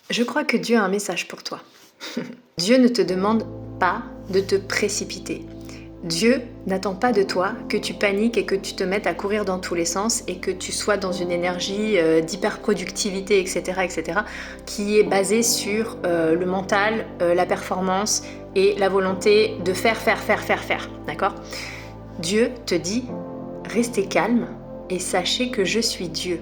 Je crois que Dieu a un message pour toi. Dieu ne te demande pas de te précipiter. Dieu n'attend pas de toi que tu paniques et que tu te mettes à courir dans tous les sens et que tu sois dans une énergie d'hyperproductivité, etc., qui est basée sur le mental, la performance et la volonté de faire. D'accord ? Dieu te dit, restez calme et sachez que je suis Dieu.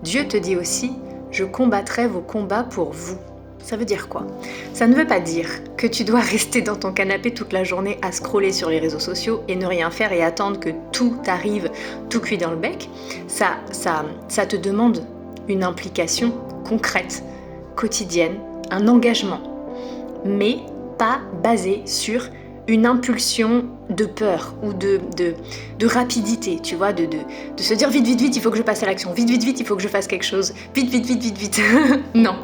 Dieu te dit aussi, je combattrai vos combats pour vous. Ça veut dire quoi ? Ça ne veut pas dire que tu dois rester dans ton canapé toute la journée à scroller sur les réseaux sociaux et ne rien faire et attendre que tout arrive tout cuit dans le bec. Ça te demande une implication concrète, quotidienne, un engagement, mais pas basé sur une impulsion de peur ou de rapidité, tu vois, de se dire vite, il faut que je passe à l'action, vite, il faut que je fasse quelque chose, vite. Non.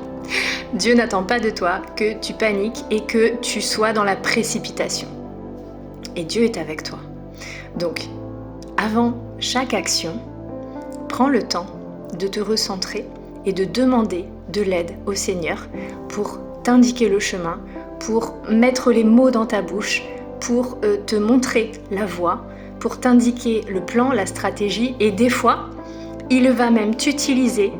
Dieu n'attend pas de toi que tu paniques et que tu sois dans la précipitation. Et Dieu est avec toi. Donc, avant chaque action, prends le temps de te recentrer et de demander de l'aide au Seigneur pour t'indiquer le chemin, pour mettre les mots dans ta bouche, pour te montrer la voie, pour t'indiquer le plan, la stratégie, et des fois, il va même t'utiliser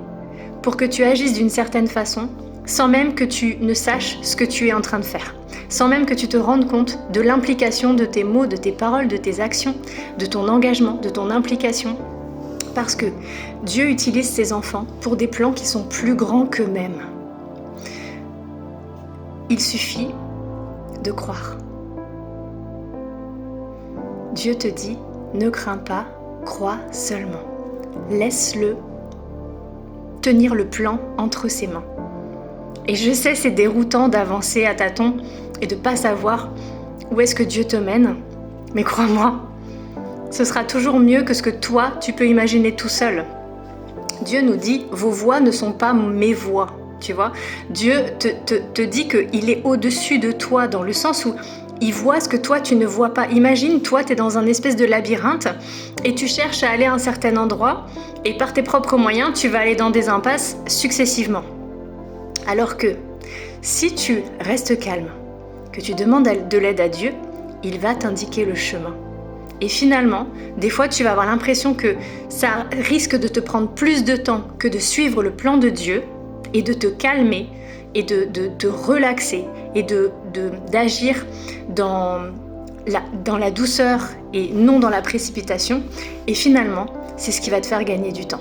pour que tu agisses d'une certaine façon, sans même que tu ne saches ce que tu es en train de faire, sans même que tu te rendes compte de l'implication de tes mots, de tes paroles, de tes actions, de ton engagement, de ton implication. Parce que Dieu utilise ses enfants pour des plans qui sont plus grands qu'eux-mêmes. Il suffit de croire. Dieu te dit, ne crains pas, crois seulement. Laisse-le tenir le plan entre ses mains. Et je sais, c'est déroutant d'avancer à tâtons et de ne pas savoir où est-ce que Dieu te mène, mais crois-moi, ce sera toujours mieux que ce que toi, tu peux imaginer tout seul. Dieu nous dit, vos voies ne sont pas mes voies, tu vois. Dieu te dit qu'il est au-dessus de toi, dans le sens où il voit ce que toi, tu ne vois pas. Imagine, toi, tu es dans un espèce de labyrinthe et tu cherches à aller à un certain endroit et par tes propres moyens, tu vas aller dans des impasses successivement. Alors que si tu restes calme, que tu demandes de l'aide à Dieu, il va t'indiquer le chemin. Et finalement, des fois, tu vas avoir l'impression que ça risque de te prendre plus de temps que de suivre le plan de Dieu et de te calmer et de te relaxer et d'agir dans la douceur et non dans la précipitation. Et finalement, c'est ce qui va te faire gagner du temps.